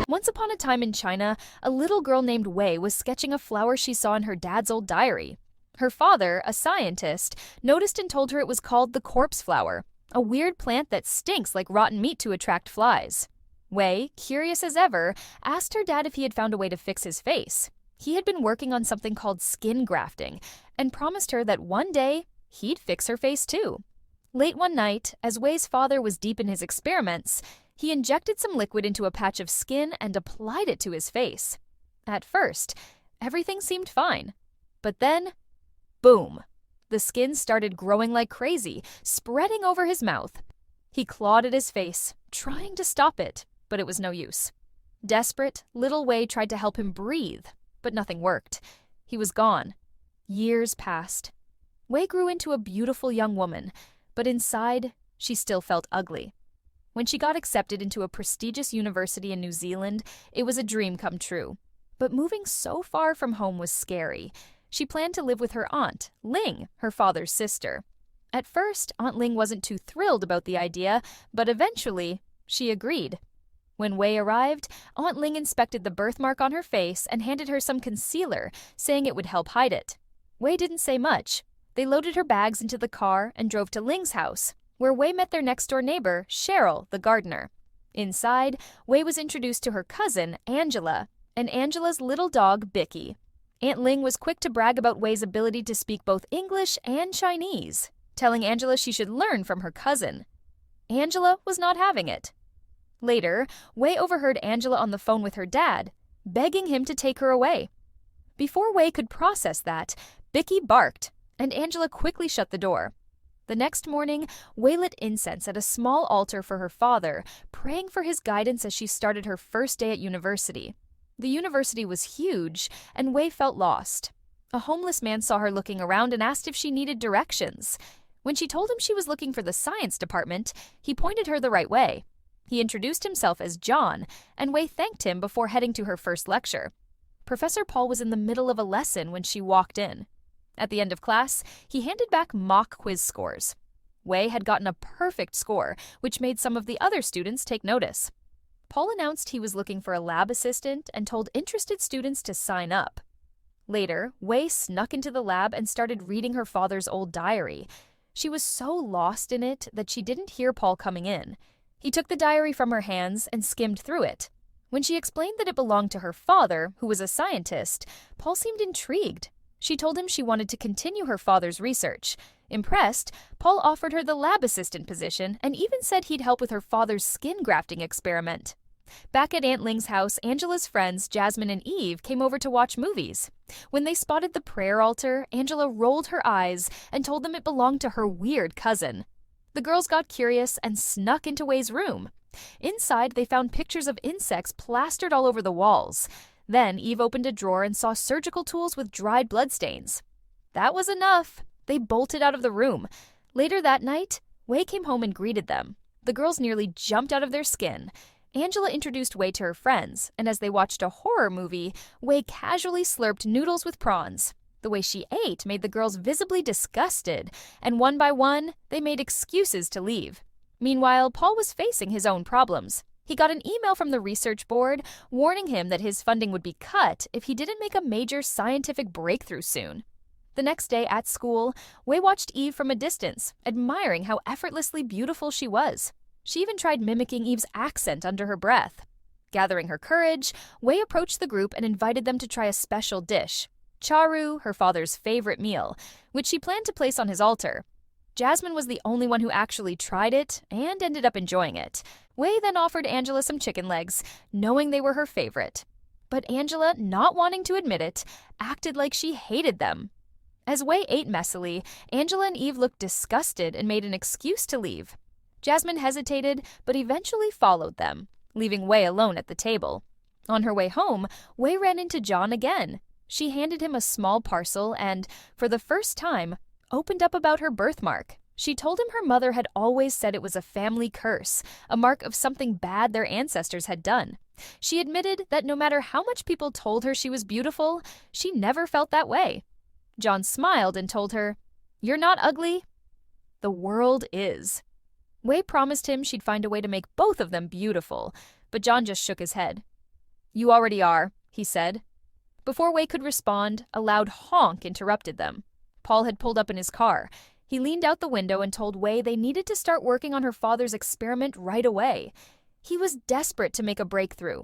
Once upon a time in China, a little girl named Wei was sketching a flower she saw in her dad's old diary. Her father, a scientist, noticed and told her it was called the corpse flower, a weird plant that stinks like rotten meat to attract flies. Wei, curious as ever, asked her dad if he had found a way to fix his face. He had been working on something called skin grafting and promised her that one day he'd fix her face too. Late one night, as Wei's father was deep in his experiments, he injected some liquid into a patch of skin and applied it to his face. At first, everything seemed fine. But then, boom! The skin started growing like crazy, spreading over his mouth. He clawed at his face, trying to stop it, but it was no use. Desperate, little Wei tried to help him breathe, but nothing worked. He was gone. Years passed. Wei grew into a beautiful young woman, but inside, she still felt ugly. When she got accepted into a prestigious university in New Zealand, it was a dream come true. But moving so far from home was scary. She planned to live with her aunt, Ling, her father's sister. At first, Aunt Ling wasn't too thrilled about the idea, but eventually, she agreed. When Wei arrived, Aunt Ling inspected the birthmark on her face and handed her some concealer, saying it would help hide it. Wei didn't say much. They loaded her bags into the car and drove to Ling's house, where Wei met their next-door neighbor, Cheryl, the gardener. Inside, Wei was introduced to her cousin, Angela, and Angela's little dog, Bicky. Aunt Ling was quick to brag about Wei's ability to speak both English and Chinese, telling Angela she should learn from her cousin. Angela was not having it. Later, Wei overheard Angela on the phone with her dad, begging him to take her away. Before Wei could process that, Bicky barked, and Angela quickly shut the door. The next morning, Wei lit incense at a small altar for her father, praying for his guidance as she started her first day at university. The university was huge, and Wei felt lost. A homeless man saw her looking around and asked if she needed directions. When she told him she was looking for the science department, he pointed her the right way. He introduced himself as John, and Wei thanked him before heading to her first lecture. Professor Paul was in the middle of a lesson when she walked in. At the end of class, he handed back mock quiz scores. Wei had gotten a perfect score, which made some of the other students take notice. Paul announced he was looking for a lab assistant and told interested students to sign up. Later, Wei snuck into the lab and started reading her father's old diary. She was so lost in it that she didn't hear Paul coming in. He took the diary from her hands and skimmed through it. When she explained that it belonged to her father, who was a scientist, Paul seemed intrigued. She told him she wanted to continue her father's research. Impressed, Paul offered her the lab assistant position and even said he'd help with her father's skin grafting experiment. Back at Aunt Ling's house, Angela's friends, Jasmine and Eve, came over to watch movies. When they spotted the prayer altar, Angela rolled her eyes and told them it belonged to her weird cousin. The girls got curious and snuck into Wei's room. Inside, they found pictures of insects plastered all over the walls. Then Eve opened a drawer and saw surgical tools with dried bloodstains. That was enough. They bolted out of the room. Later that night, Wei came home and greeted them. The girls nearly jumped out of their skin. Angela introduced Wei to her friends, and as they watched a horror movie, Wei casually slurped noodles with prawns. The way she ate made the girls visibly disgusted, and one by one, they made excuses to leave. Meanwhile, Paul was facing his own problems. He got an email from the research board warning him that his funding would be cut if he didn't make a major scientific breakthrough soon. The next day at school, Wei watched Eve from a distance, admiring how effortlessly beautiful she was. She even tried mimicking Eve's accent under her breath. Gathering her courage, Wei approached the group and invited them to try a special dish, charu, her father's favorite meal, which she planned to place on his altar. Jasmine was the only one who actually tried it and ended up enjoying it. Wei then offered Angela some chicken legs, knowing they were her favorite. But Angela, not wanting to admit it, acted like she hated them. As Wei ate messily, Angela and Eve looked disgusted and made an excuse to leave. Jasmine hesitated, but eventually followed them, leaving Wei alone at the table. On her way home, Wei ran into John again. She handed him a small parcel and, for the first time, opened up about her birthmark. She told him her mother had always said it was a family curse, a mark of something bad their ancestors had done. She admitted that no matter how much people told her she was beautiful, she never felt that way. John smiled and told her, "You're not ugly. The world is." Wei promised him she'd find a way to make both of them beautiful, but John just shook his head. "You already are," he said. Before Wei could respond, a loud honk interrupted them. Paul had pulled up in his car. He leaned out the window and told Wei they needed to start working on her father's experiment right away. He was desperate to make a breakthrough.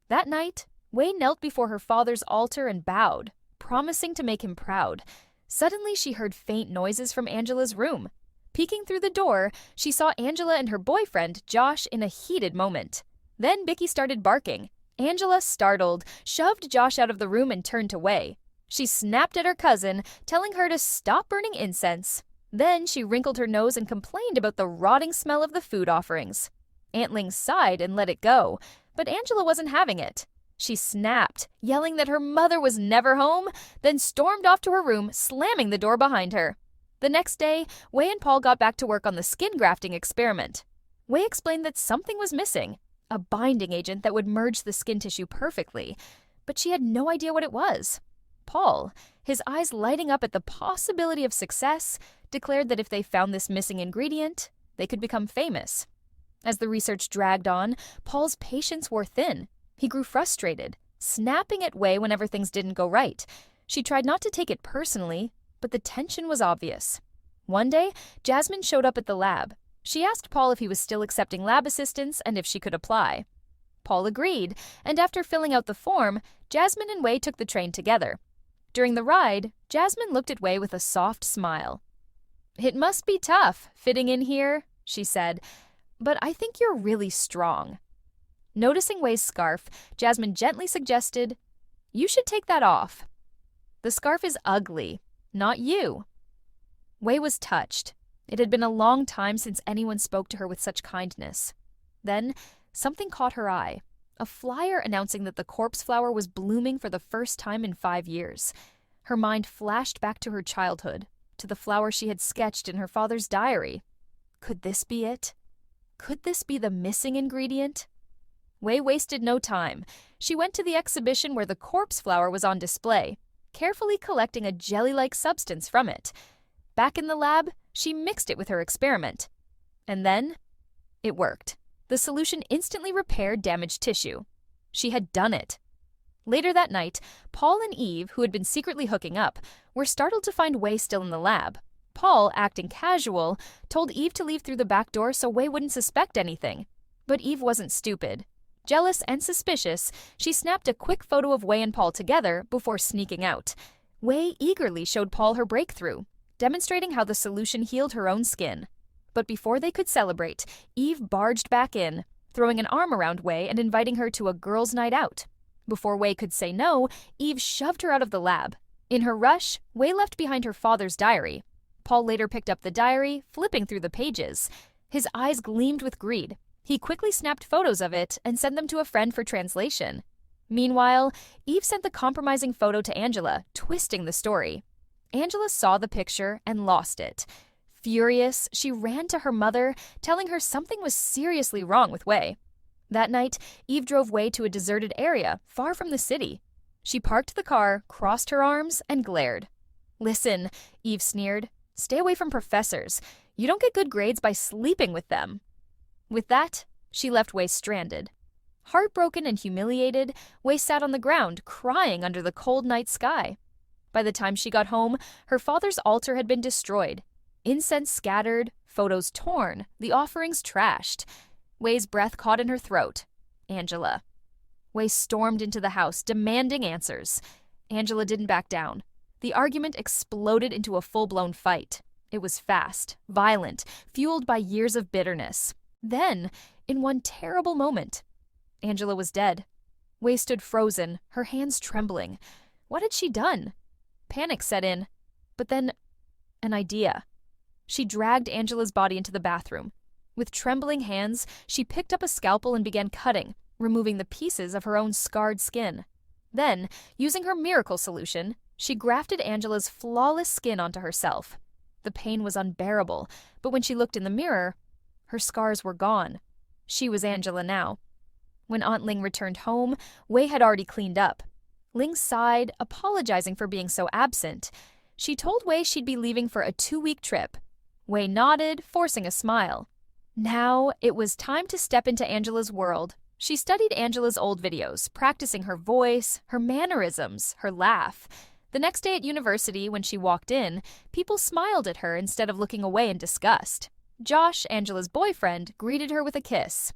That night, Wei knelt before her father's altar and bowed, promising to make him proud. Suddenly, she heard faint noises from Angela's room. Peeking through the door, she saw Angela and her boyfriend, Josh, in a heated moment. Then Bicky started barking. Angela, startled, shoved Josh out of the room and turned to Wei. She snapped at her cousin, telling her to stop burning incense. Then she wrinkled her nose and complained about the rotting smell of the food offerings. Aunt Ling sighed and let it go, but Angela wasn't having it. She snapped, yelling that her mother was never home, then stormed off to her room, slamming the door behind her. The next day, Wei and Paul got back to work on the skin grafting experiment. Wei explained that something was missing, a binding agent that would merge the skin tissue perfectly, but she had no idea what it was. Paul, his eyes lighting up at the possibility of success, declared that if they found this missing ingredient, they could become famous. As the research dragged on, Paul's patience wore thin. He grew frustrated, snapping at Wei whenever things didn't go right. She tried not to take it personally, but the tension was obvious. One day, Jasmine showed up at the lab. She asked Paul if he was still accepting lab assistants and if she could apply. Paul agreed, and after filling out the form, Jasmine and Wei took the train together. During the ride, Jasmine looked at Wei with a soft smile. "It must be tough, fitting in here," she said, "but I think you're really strong." Noticing Wei's scarf, Jasmine gently suggested, "You should take that off. The scarf is ugly, not you." Wei was touched. It had been a long time since anyone spoke to her with such kindness. Then, something caught her eye. A flyer announcing that the corpse flower was blooming for the first time in 5 years. Her mind flashed back to her childhood, to the flower she had sketched in her father's diary. Could this be it? Could this be the missing ingredient? Wei wasted no time. She went to the exhibition where the corpse flower was on display, carefully collecting a jelly-like substance from it. Back in the lab, she mixed it with her experiment. And then, it worked. The solution instantly repaired damaged tissue. She had done it. Later that night, Paul and Eve, who had been secretly hooking up, were startled to find Wei still in the lab. Paul, acting casual, told Eve to leave through the back door so Wei wouldn't suspect anything. But Eve wasn't stupid. Jealous and suspicious, she snapped a quick photo of Wei and Paul together before sneaking out. Wei eagerly showed Paul her breakthrough, demonstrating how the solution healed her own skin. But before they could celebrate, Eve barged back in, throwing an arm around Wei and inviting her to a girls' night out. Before Wei could say no, Eve shoved her out of the lab. In her rush, Wei left behind her father's diary. Paul later picked up the diary, flipping through the pages. His eyes gleamed with greed. He quickly snapped photos of it and sent them to a friend for translation. Meanwhile, Eve sent the compromising photo to Angela, twisting the story. Angela saw the picture and lost it. Furious, she ran to her mother, telling her something was seriously wrong with Wei. That night, Eve drove Wei to a deserted area, far from the city. She parked the car, crossed her arms, and glared. "Listen," Eve sneered, "stay away from professors. You don't get good grades by sleeping with them." With that, she left Wei stranded. Heartbroken and humiliated, Wei sat on the ground, crying under the cold night sky. By the time she got home, her father's altar had been destroyed. Incense scattered, photos torn, the offerings trashed. Wei's breath caught in her throat. Angela. Wei stormed into the house, demanding answers. Angela didn't back down. The argument exploded into a full-blown fight. It was fast, violent, fueled by years of bitterness. Then, in one terrible moment, Angela was dead. Wei stood frozen, her hands trembling. What had she done? Panic set in. But then, an idea. She dragged Angela's body into the bathroom. With trembling hands, she picked up a scalpel and began cutting. removing the pieces of her own scarred skin. Then, using her miracle solution, she grafted Angela's flawless skin onto herself. The pain was unbearable, but when she looked in the mirror, her scars were gone. She was Angela now. When Aunt Ling returned home, Wei had already cleaned up. Ling sighed, apologizing for being so absent. She told Wei she'd be leaving for a 2-week trip. Wei nodded, forcing a smile. Now, it was time to step into Angela's world. She studied Angela's old videos, practicing her voice, her mannerisms, her laugh. The next day at university, when she walked in, people smiled at her instead of looking away in disgust. Josh, Angela's boyfriend, greeted her with a kiss.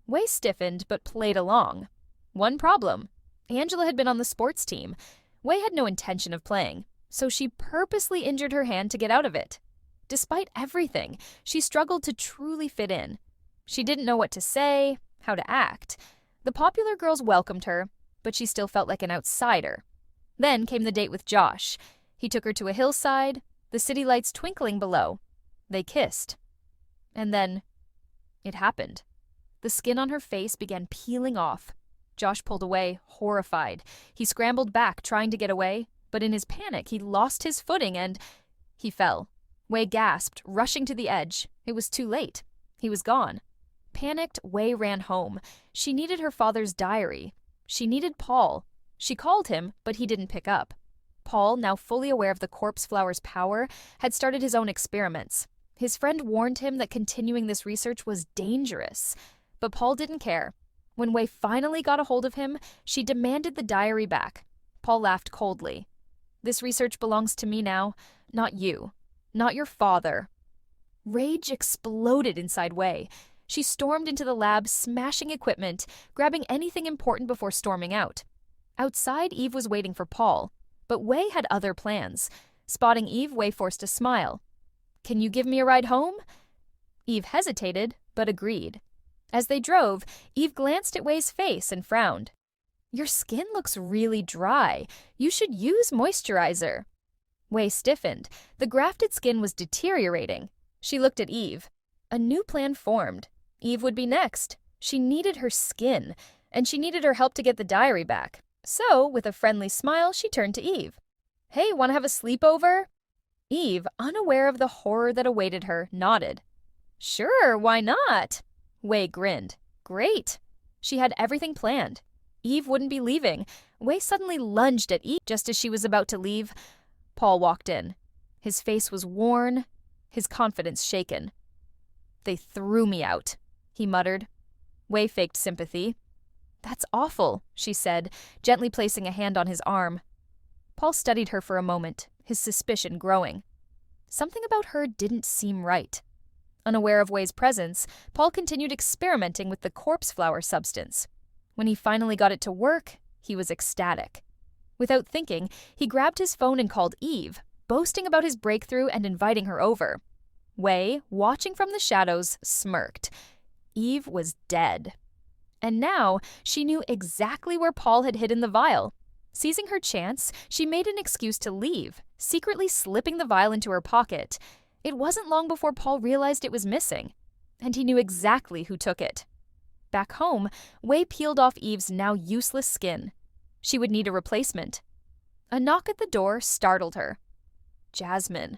Wei stiffened but played along. One problem. Angela had been on the sports team. Wei had no intention of playing, so she purposely injured her hand to get out of it. Despite everything, she struggled to truly fit in. She didn't know what to say, how to act. The popular girls welcomed her, but she still felt like an outsider. Then came the date with Josh. He took her to a hillside, the city lights twinkling below. They kissed. And then, it happened. The skin on her face began peeling off. Josh pulled away, horrified. He scrambled back, trying to get away, but in his panic, he lost his footing and he fell. Wei gasped, rushing to the edge. It was too late. He was gone. Panicked, Wei ran home. She needed her father's diary. She needed Paul. She called him, but he didn't pick up. Paul, now fully aware of the corpse flower's power, had started his own experiments. His friend warned him that continuing this research was dangerous. But Paul didn't care. When Wei finally got a hold of him, she demanded the diary back. Paul laughed coldly. This research belongs to me now, not you. Not your father. Rage exploded inside Wei. She stormed into the lab, smashing equipment, grabbing anything important before storming out. Outside, Eve was waiting for Paul, but Wei had other plans. Spotting Eve, Wei forced a smile. "Can you give me a ride home?" Eve hesitated, but agreed. As they drove, Eve glanced at Wei's face and frowned. "Your skin looks really dry. You should use moisturizer." Wei stiffened. The grafted skin was deteriorating. She looked at Eve. A new plan formed. Eve would be next. She needed her skin, and she needed her help to get the diary back. So, with a friendly smile, she turned to Eve. "Hey, want to have a sleepover?" Eve, unaware of the horror that awaited her, nodded. "Sure, why not?" Wei grinned. "Great." She had everything planned. Eve wouldn't be leaving. Wei suddenly lunged at Eve just as she was about to leave. Paul walked in. His face was worn, his confidence shaken. "They threw me out," he muttered. Wei faked sympathy. "That's awful," she said, gently placing a hand on his arm. Paul studied her for a moment, his suspicion growing. Something about her didn't seem right. Unaware of Wei's presence, Paul continued experimenting with the corpse flower substance. When he finally got it to work, he was ecstatic. Without thinking, he grabbed his phone and called Eve, boasting about his breakthrough and inviting her over. Wei, watching from the shadows, smirked. Eve was dead. And now she knew exactly where Paul had hidden the vial. Seizing her chance, she made an excuse to leave, secretly slipping the vial into her pocket. It wasn't long before Paul realized it was missing, and he knew exactly who took it. Back home, Wei peeled off Eve's now useless skin. She would need a replacement. A knock at the door startled her. Jasmine.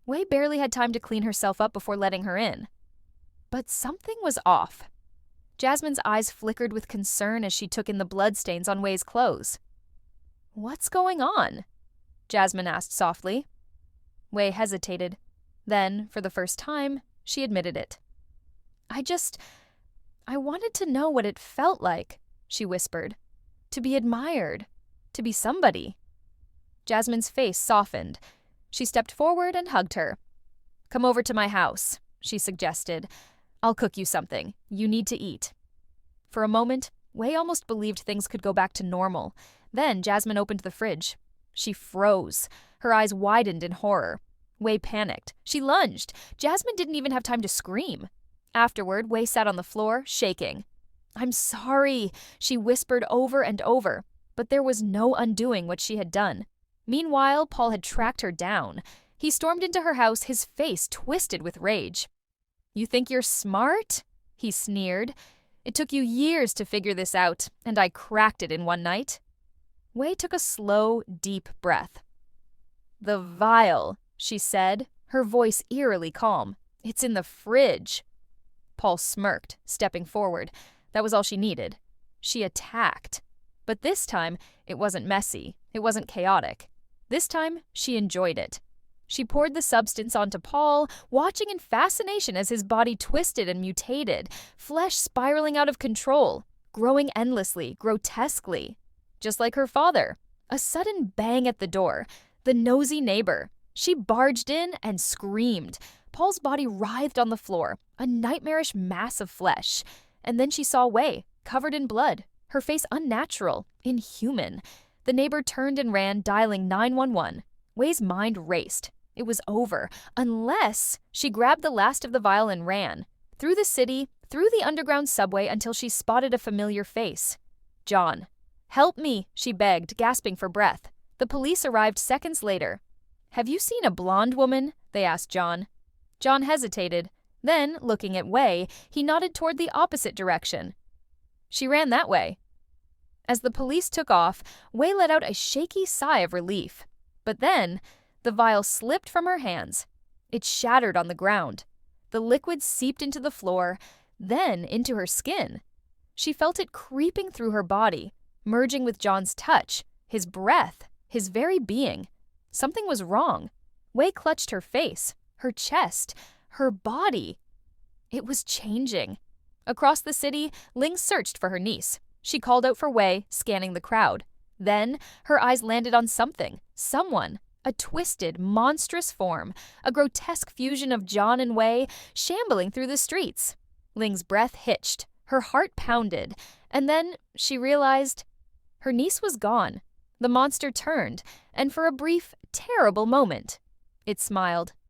Wei barely had time to clean herself up before letting her in. But something was off. Jasmine's eyes flickered with concern as she took in the bloodstains on Wei's clothes. "What's going on?" Jasmine asked softly. Wei hesitated. Then, for the first time, she admitted it. I wanted to know what it felt like," she whispered. "To be admired. To be somebody." Jasmine's face softened. She stepped forward and hugged her. "Come over to my house," she suggested. "I'll cook you something. You need to eat." For a moment, Wei almost believed things could go back to normal. Then Jasmine opened the fridge. She froze. Her eyes widened in horror. Wei panicked. She lunged. Jasmine didn't even have time to scream. Afterward, Wei sat on the floor, shaking. "I'm sorry," she whispered over and over, but there was no undoing what she had done. Meanwhile, Paul had tracked her down. He stormed into her house, his face twisted with rage. "You think you're smart?" he sneered. It took you years to figure this out, and I cracked it in one night." Wei took a slow, deep breath. "The vial," she said, her voice eerily calm. "It's in the fridge." Paul smirked, stepping forward. That was all she needed. She attacked. But this time, it wasn't messy. It wasn't chaotic. This time, she enjoyed it. She poured the substance onto Paul, watching in fascination as his body twisted and mutated, flesh spiraling out of control, growing endlessly, grotesquely. Just like her father. A sudden bang at the door. The nosy neighbor. She barged in and screamed. Paul's body writhed on the floor, a nightmarish mass of flesh. And then she saw Wei, covered in blood, her face unnatural, inhuman. The neighbor turned and ran, dialing 911. Wei's mind raced. It was over, unless she grabbed the last of the vial and ran. Through the city, through the underground subway until she spotted a familiar face. John. "Help me," she begged, gasping for breath. The police arrived seconds later. "Have you seen a blonde woman?" they asked John. John hesitated. Then, looking at Wei, he nodded toward the opposite direction. "She ran that way." As the police took off, Wei let out a shaky sigh of relief. But then, the vial slipped from her hands. It shattered on the ground. The liquid seeped into the floor, then into her skin. She felt it creeping through her body, merging with John's touch, his breath, his very being. Something was wrong. Wei clutched her face, her chest, her body. It was changing. Across the city, Ling searched for her niece. She called out for Wei, scanning the crowd. Then, her eyes landed on something, someone, a twisted, monstrous form, a grotesque fusion of John and Wei, shambling through the streets. Ling's breath hitched, her heart pounded, and then she realized her niece was gone. The monster turned, and for a brief, terrible moment, it smiled.